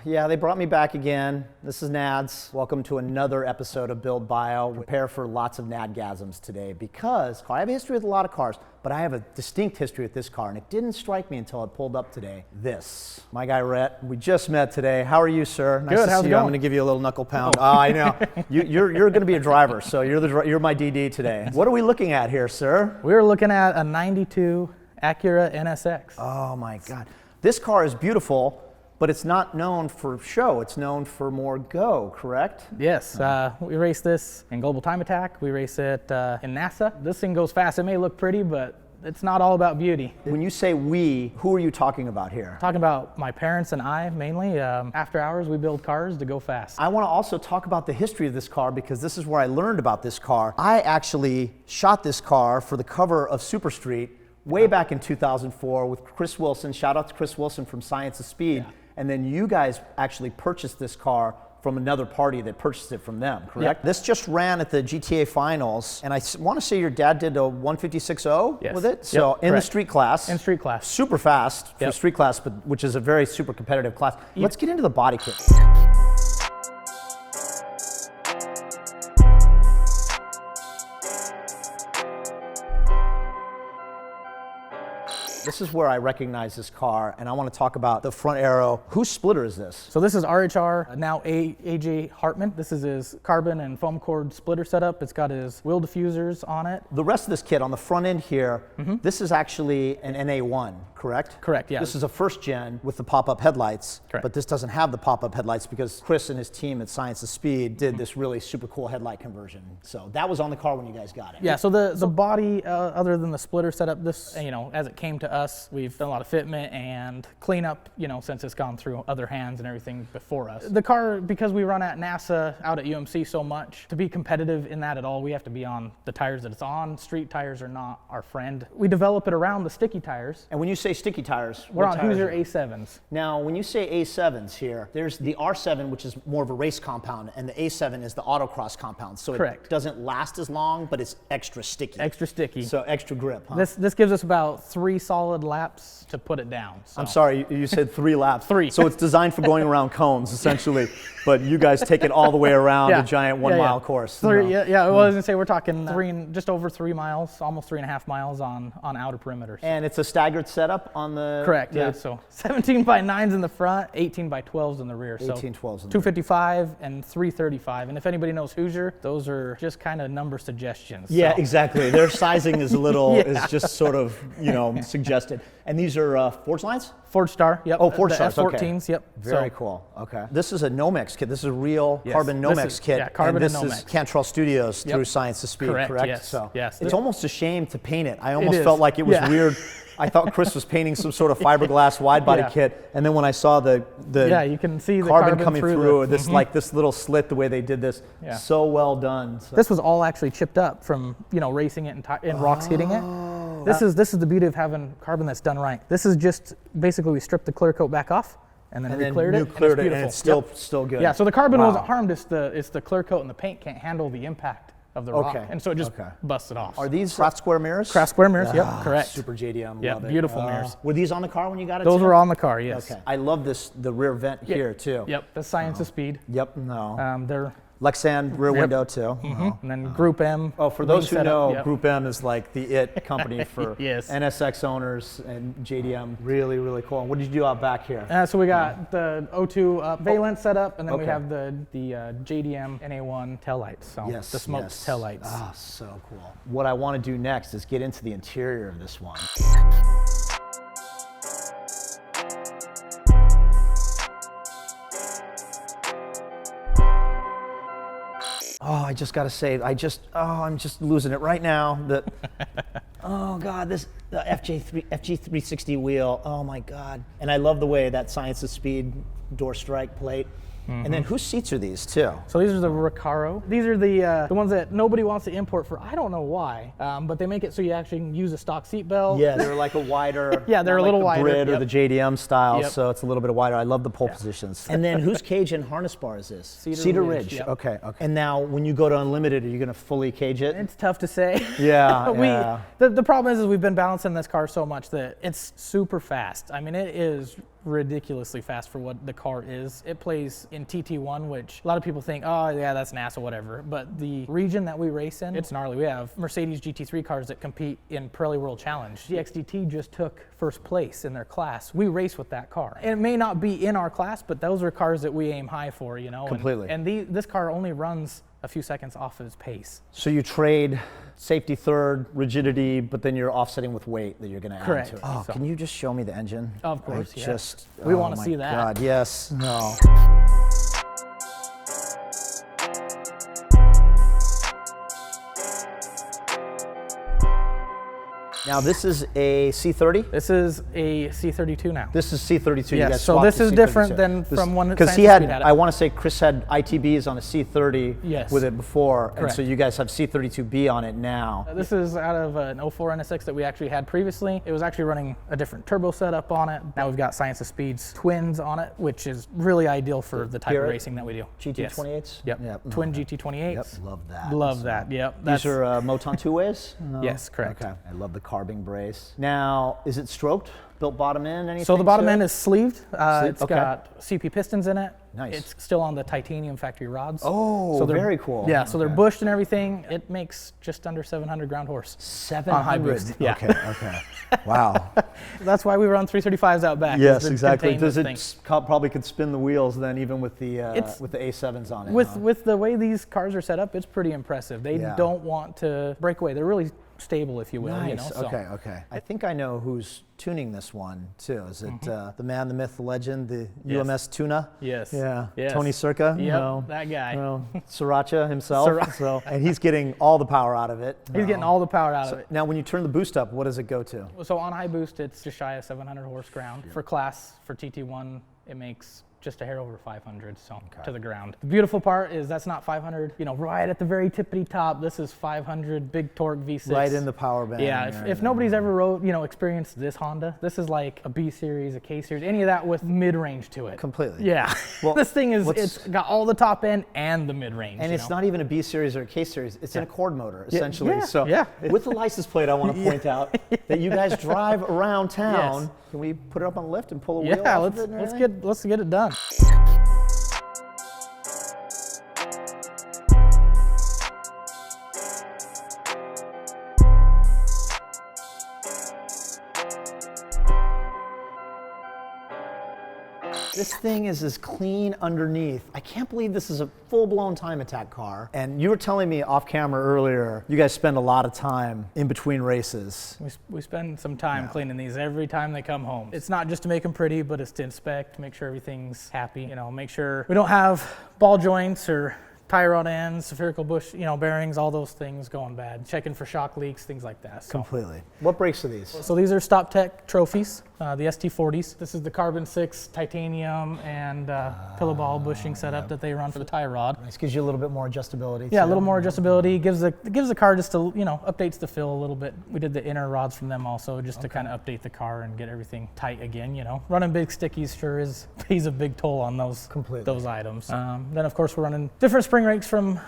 Yeah, they brought me back again. This is Nads. Welcome to another episode of Build Bio. Prepare for lots of Nadgasms today because I have a history with a lot of cars, but I have a distinct history with this car, and it didn't strike me until I pulled up today. This. My guy Rhett, we just met today. How are you, sir? Nice Good, to how's see it you. I'm going? going to give you a little knuckle pound. Oh, I know. You're going to be a driver, so you're my DD today. What are we looking at here, sir? We're looking at a 92 Acura NSX. Oh my God. This car is beautiful, but it's not known for show. It's known for more go, correct? Yes, we race this in Global Time Attack. We race it in NASA. This thing goes fast. It may look pretty, but it's not all about beauty. When you say we, who are you talking about here? Talking about my parents and I mainly. After hours, we build cars to go fast. I want to also talk about the history of this car because this is where I learned about this car. I actually shot this car for the cover of Super Street way back in 2004 with Chris Wilson. Shout out to Chris Wilson from Science of Speed. Yeah. And then you guys actually purchased this car from another party that purchased it from them, correct? Yep. This just ran at the GTA finals, and I want to say your dad did a 156.0 with it? So in the street class. In street class. Super fast for street class, but which is a very super competitive class. Let's get into the body kit. This is where I recognize this car, and I want to talk about the front aero. Whose splitter is this? So this is RHR, now AJ Hartman. This is his carbon and foam cord splitter setup. It's got his wheel diffusers on it. The rest of this kit on the front end here, this is actually an NA1, correct? Correct, yeah. This is a first gen with the pop-up headlights, correct. But this doesn't have the pop-up headlights because Chris and his team at Science of Speed did this really super cool headlight conversion. So that was on the car when you guys got it. Yeah, so the body, other than the splitter setup, this, as it came to us, we've done a lot of fitment and cleanup, since it's gone through other hands and everything before us. The car, because we run at NASA out at UMC so much, to be competitive in that at all, we have to be on the tires that it's on. Street tires are not our friend. We develop it around the sticky tires. And when you say sticky tires, we're on Hoosier A7s. Now, when you say A7s here, there's the R7, which is more of a race compound, and the A7 is the autocross compound. So correct. It doesn't last as long, but it's extra sticky. Extra sticky. So extra grip, huh? This gives us about 3 solid laps to put it down. So. I'm sorry, you said 3 laps. 3. So it's designed for going around cones, essentially, but you guys take it all the way around a giant 1 mile course. Well, I was gonna say we're talking just over 3 miles, almost 3.5 miles on outer perimeters. And it's a staggered setup on the... Correct, yeah. So 17 by 9s in the front, 18 by 12s in the rear. 18 12s in the 255 and 335. And if anybody knows Hoosier, those are just kind of number suggestions. Yeah, so. Exactly. Their sizing is a little, is just sort of, suggested. And these are Forge lines? Forge Star, yep. Oh, Forge Stars, F14s, okay. yep. Very cool, okay. This is a Nomex kit. This is a real carbon Nomex kit. Yeah, carbon and Nomex. this is Cantrell Studios through Science of Speed, correct? Yes, so yes. It's almost a shame to paint it. I almost felt like it was weird. I thought Chris was painting some sort of fiberglass wide body kit, and then when I saw the you can see the carbon coming through this this little slit, the way they did this, so well done. So. This was all actually chipped up from racing it and rocks hitting it. This is the beauty of having carbon that's done right. This is just basically we stripped the clear coat back off and then re-cleared it. And it's still good. Yeah, so the carbon wasn't harmed. It's the clear coat and the paint can't handle the impact of the rock, and so it just busts it off. Are these craft square mirrors? Craft square mirrors, yep, correct. Super JDM, yeah, love it. Beautiful mirrors. Were these on the car when you got it? Those were on the car, yes. Okay. I love the rear vent here too. Yep, the Science of Speed. Yep, they're Lexan rear window too. And then Group M. Oh, for those who know, Group M is like the it company for yes. NSX owners and JDM. Really, really cool. And what did you do out back here? So we got the O2 Valence set up, and then we have the JDM NA1 tail lights. So the smoked tail lights. Ah, so cool. What I want to do next is get into the interior of this one. Oh, I just got to say, I'm just losing it right now. Oh God, the FG360 wheel. Oh my God. And I love the way that Science of Speed door strike plate. And then whose seats are these too? So these are the Recaro. These are the ones that nobody wants to import for, I don't know why, but they make it so you actually can use a stock seat belt. Yeah, they're like a wider. Yeah, they're a little wider. Brit or the JDM style, so it's a little bit wider. I love the pole positions. And then whose cage and harness bar is this? Cedar Ridge. Yep. Okay. And now when you go to Unlimited, are you going to fully cage it? It's tough to say. Yeah. The problem is we've been balancing this car so much that it's super fast. I mean, it is ridiculously fast for what the car is. It plays in TT1, which a lot of people think, oh yeah, that's NASA, whatever. But the region that we race in, it's gnarly. We have Mercedes GT3 cars that compete in Pirelli World Challenge. The XDT just took first place in their class. We race with that car. And it may not be in our class, but those are cars that we aim high for, you know. Completely. And this car only runs a few seconds off of its pace. So you trade safety third, rigidity, but then you're offsetting with weight that you're going to add to it. Oh, So- can you just show me the engine? Of course, I yeah. Just, We oh wanna my see that. God, yes. No. Now this is a C30? This is a C32 now. This is C32. You Yes, guys so swapped this to is C32. different than from one that because he Science had, Speed had it. I want to say Chris had ITBs on a C30 Yes. with it before, and Correct. so you guys have C32B on it now. This is out of an 04 NSX that we actually had previously. It was actually running a different turbo setup on it. Now we've got Science of Speed's twins on it, which is really ideal for the type of Purist racing that we do. GT28s? Yep. Yep. Twin GT28s. Yep, love that. Love that. Yep. These are Moton two-ways? No? Yes, correct. Okay. I love the carbing brace. Now, is it stroked? Built bottom end? Anything? So the bottom to it? end is sleeved. It's okay. got CP pistons in it. Nice. It's still on the titanium factory rods. Oh, so they're very cool. Yeah, so they're Okay. bushed and everything. It makes just under 700 ground horse. 700. high boost, yeah. Okay, okay. Wow. That's why we run 335s out back. is Yes, the exactly. containment Does it thing. probably could spin the wheels then, even with the It's- A7s on it? With huh? with the way these cars are set up, it's pretty impressive. They Yeah. don't want to break away. They're really stable, if you will. Nice. You know? So Okay, okay. I think I know who's tuning this one too. Is it the man, the myth, the legend, the Yes. UMS Tuna? Yes. Yeah. Yes. Tony Circa? Yep, No. that guy. No. Sriracha himself. Sriracha. So, and he's getting all the power out of it. He's getting all the power out of it. Now, when you turn the boost up, what does it go to? So on high boost, it's just shy of 700 horse ground. For class, for TT1, it makes just a hair over 500, so to the ground. The beautiful part is that's not 500, you know, right at the very tippity top. This is 500 big torque V6. Right in the power band. Yeah, if nobody's ever experienced this Honda, this is like a B series, a K series, any of that with mid-range to it. Completely. Yeah. Well, this thing is, what's- it's got all the top end and the mid-range. And it's not even a B series or a K series. It's an Accord motor, essentially. yeah, So yeah. with the license plate, I want to point out that you guys drive around town. Yes. Can we put it up on the lift and pull a wheel Yeah, off of it? and everything? let's get it done. This thing is as clean underneath. I can't believe this is a full-blown time attack car. And you were telling me off camera earlier, you guys spend a lot of time in between races. We spend some time cleaning these every time they come home. It's not just to make them pretty, but it's to inspect, make sure everything's happy, you know, make sure we don't have ball joints or tie rod ends, spherical bush, you know, bearings, all those things going bad. Checking for shock leaks, things like that. So. Completely. What brakes are these? So these are Stop Tech trophies, the ST40s. This is the carbon 6 titanium and pillow ball bushing setup that they run for the tie rod. This gives you a little bit more adjustability. Yeah, a too. little more adjustability. Gives the car just a, you know, updates the feel a little bit. We did the inner rods from them also, just to kind of update the car and get everything tight again. You know, running big stickies sure pays a big toll on those Completely. those items. Then of course we're running different spring rates from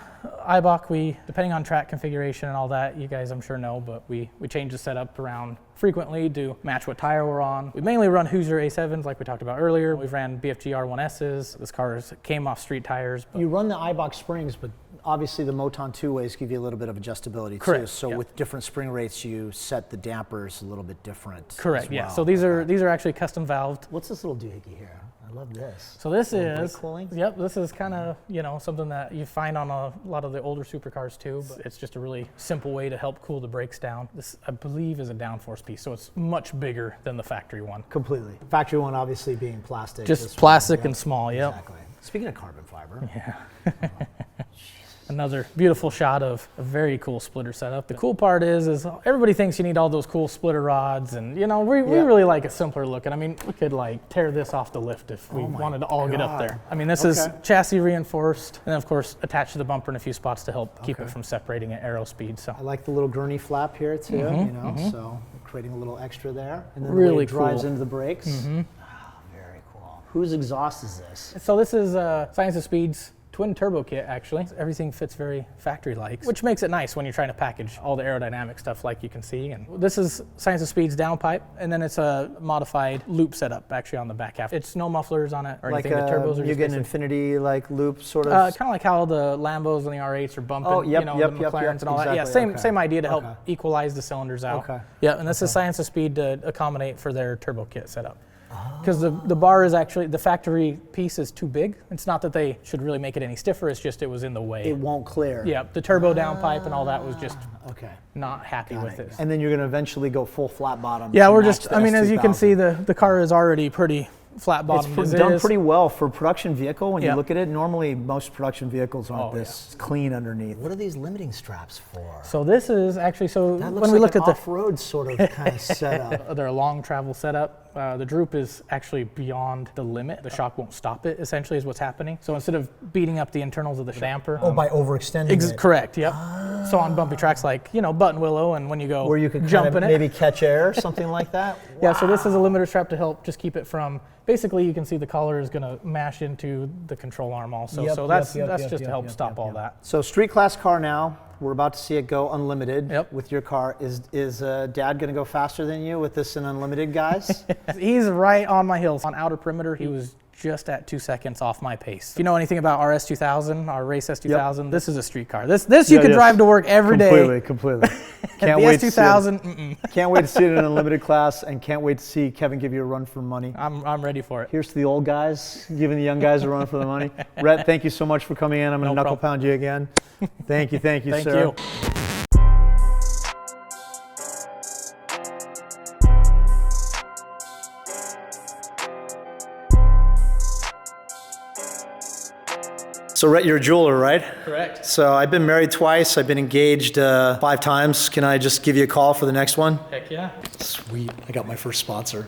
Eibach. We, depending on track configuration and all that, you guys I'm sure know, but we change the setup around frequently to match what tire we're on. We mainly run Hoosier A7s like we talked about earlier. We've ran BFG R1Ss. This car came off street tires. But You run the Eibach springs, but obviously the Moton two-ways give you a little bit of adjustability too. Correct, So yep. with different spring rates, you set the dampers a little bit different. correct, as yeah. well. So these are actually custom valved. What's this little doohickey here? I love this. So this Little brake is, cooling? yep, this is kind of, you know, something that you find on a lot of the older supercars too, but it's just a really simple way to help cool the brakes down. This, I believe, is a downforce piece, so it's much bigger than the factory one. Completely. Factory one obviously being plastic. Just this one, plastic yep, and small, yep. Exactly. Speaking of carbon fiber, Yeah. Another beautiful shot of a very cool splitter setup. The cool part is everybody thinks you need all those cool splitter rods, and you know, we Yeah. really like a simpler look. And I mean, we could like tear this off the lift if we Oh my wanted to all get up God. there. I mean, this is Okay. chassis reinforced, and then of course attached to the bumper in a few spots to help keep Okay. it from separating at aero speed. So I like the little gurney flap here too, Mm-hmm, you know, so creating a little extra there. And then the way Really it drives cool. into the brakes. Ah, very cool. Whose exhaust is this? So this is Science of Speed's Twin turbo kit, actually. Everything fits very factory-like, which makes it nice when you're trying to package all the aerodynamic stuff like you can see. And this is Science of Speed's downpipe, and then it's a modified loop setup actually on the back half. It's no mufflers on it or anything. The turbos are you just get an infinity like loop sort of. kind of like how the Lambos and the R8s are bumping, the McLarens and all that. Yeah, same idea to help equalize the cylinders out. Okay. Yeah, and this is Science of Speed to accommodate for their turbo kit setup. Because the bar is actually, the factory piece is too big. It's not that they should really make it any stiffer, it's just it was in the way. It won't clear. Yeah, the turbo downpipe and all that was just not happy with it. And then you're going to eventually go full flat bottom. Yeah, we're just, I mean, as you can see, the car is already pretty flat bottom. It's done pretty well for a production vehicle. When you look at it, normally most production vehicles aren't this clean underneath. What are these limiting straps for? So this is actually, that looks when we like look an at the off-road sort of kind of setup. They're a long travel setup. The droop is actually beyond the limit. The shock won't stop it, essentially, is what's happening. So instead of beating up the internals of the damper. By overextending it. Correct, yep. So on bumpy tracks like, Button Willow, and when you go where you could jump in it. maybe catch air, something like that? Yeah, so this is a limiter strap to help just keep it from, basically you can see the collar is going to mash into the control arm also. So that's just to help stop all that. So street class car now. We're about to see it go unlimited with your car. Is Dad going to go faster than you with this in unlimited, guys? He's right on my heels. On outer perimeter, he was just at 2 seconds off my pace. If you know anything about our S2000, our race S2000, this is a street car. This you could drive to work every day. Completely. Can't wait to see it. Can't wait to see it in unlimited class, and can't wait to see Kevin give you a run for money. I'm ready for it. Here's to the old guys giving the young guys a run for the money. Rhett, thank you so much for coming in. I'm going to knuckle pound you again. Thank you, Thank sir. you. So Rhett, you're a jeweler, right? Correct. So I've been married twice. I've been engaged 5 times. Can I just give you a call for the next one? Heck yeah. Sweet. I got my first sponsor.